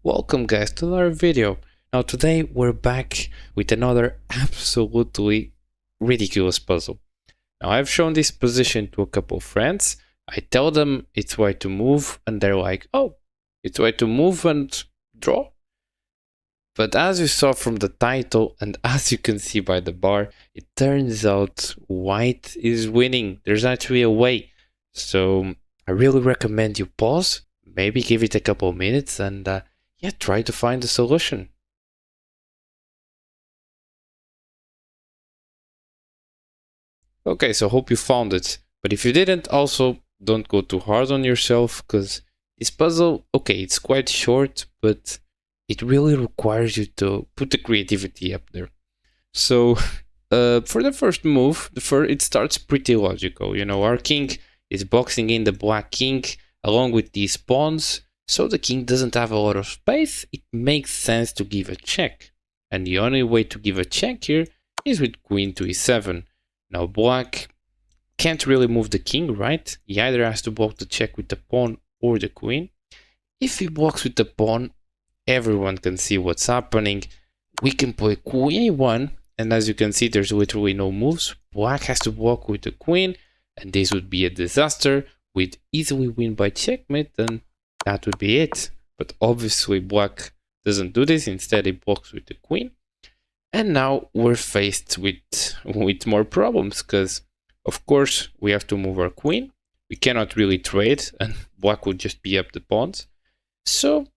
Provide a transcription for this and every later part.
Welcome guys to another video. Now today we're back with another absolutely ridiculous puzzle. Now I've shown this position to a couple of friends. I tell them it's right to move and they're like, oh, it's right to move and draw. But as you saw from the title and as you can see by the bar, it turns out white is winning. There's actually a way. So I really recommend you pause, maybe give it a couple of minutes and try to find a solution. Okay, so hope you found it. But if you didn't, also don't go too hard on yourself, because this puzzle, okay, it's quite short, but it really requires you to put the creativity up there. So for the first move, it starts pretty logical. You know, our king is boxing in the black king along with these pawns. So the king doesn't have a lot of space. It makes sense to give a check. And the only way to give a check here is with queen to e7. Now black can't really move the king, right? He either has to block the check with the pawn or the queen. If he blocks with the pawn, everyone can see what's happening. We can play queen e1, and as you can see, there's literally no moves. Black has to block with the queen, and this would be a disaster. We'd easily win by checkmate, and that would be it. But obviously black doesn't do this. Instead, he blocks with the queen. And now we're faced with more problems, because of course we have to move our queen. We cannot really trade, and black would just be up the pawns. So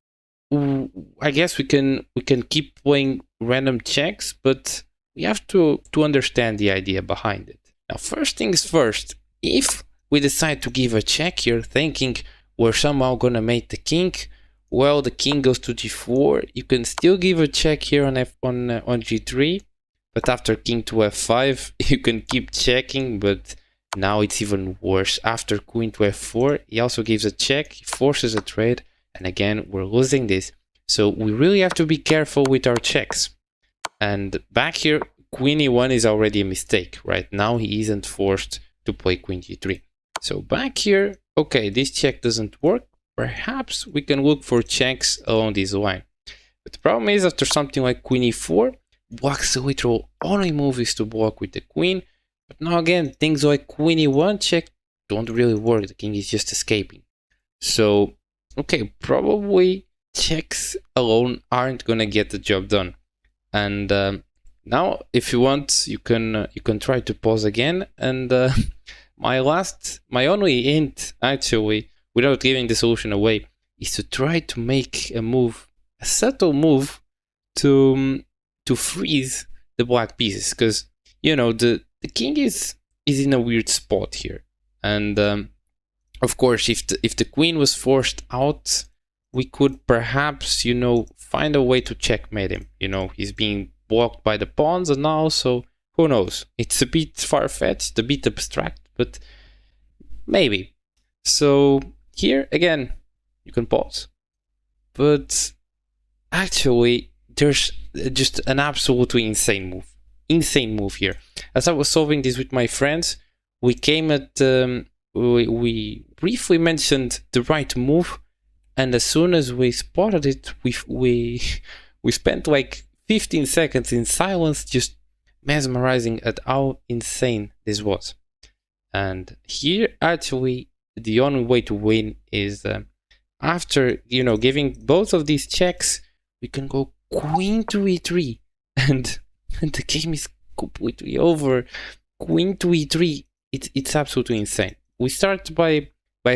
I guess we can keep playing random checks, but we have to understand the idea behind it. Now, first things first, if we decide to give a check here, thinking we're somehow gonna mate the king, well, the king goes to g4. You can still give a check here on g3, but after king to f5, you can keep checking, but now it's even worse. After queen to f4, he also gives a check, he forces a trade, and again, we're losing this. So we really have to be careful with our checks. And back here, queen e1 is already a mistake, right? Now he isn't forced to play queen g3. So back here, okay, this check doesn't work. Perhaps we can look for checks along this line. But the problem is, after something like queen e4, black's literal only move is to block with the queen. But now again, things like queen e1 check don't really work. The king is just escaping. So, okay, probably checks alone aren't gonna get the job done. And now, if you want, you can try to pause again. And my only hint, actually, without giving the solution away, is to try to make a move, a subtle move, to freeze the black pieces, because you know the king is in a weird spot here, and of course, if the queen was forced out, we could perhaps, you know, find a way to checkmate him. You know, he's being blocked by the pawns and now, so who knows? It's a bit far-fetched, a bit abstract, but maybe. So here again, you can pause, but actually there's just an absolutely insane move here. As I was solving this with my friends, we came at we briefly mentioned the right move, and as soon as we spotted it, we spent like 15 seconds in silence, just mesmerizing at how insane this was. And here, actually, the only way to win is after, you know, giving both of these checks, we can go queen to e3, and the game is completely over. Queen to e3, it's absolutely insane. We start by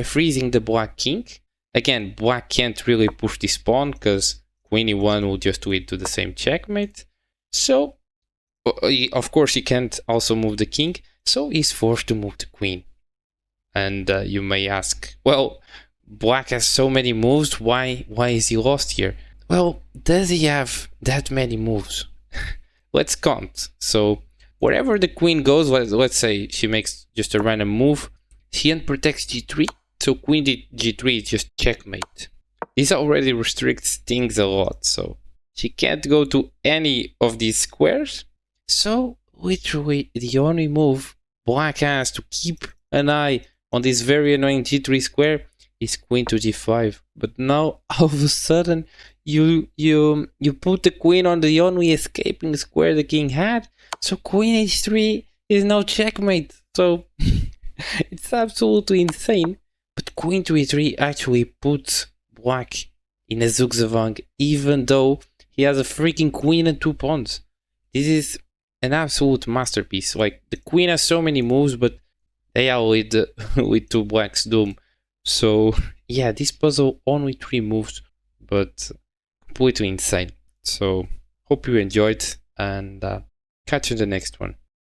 freezing the black king. Again, black can't really push this pawn because queen e1 will just lead to the same checkmate. So, of course, he can't also move the king, so he's forced to move the queen. And you may ask, well, black has so many moves, why is he lost here? Well, does he have that many moves? Let's count. So wherever the queen goes, let's say she makes just a random move, she unprotects g3, so queen g3 is just checkmate. This already restricts things a lot, so she can't go to any of these squares. So literally the only move black has to keep an eye on this very annoying g3 square is queen to g5. But now all of a sudden you put the queen on the only escaping square the king had, so queen h3 is now checkmate. So it's absolutely insane. But queen to e3 actually puts black in a zugzwang, even though he has a freaking queen and 2 pawns. This is an absolute masterpiece. Like, the queen has so many moves, but they are with, with 2 black's doom. So yeah, this puzzle only 3 moves, but completely insane. So hope you enjoyed, and catch you in the next one.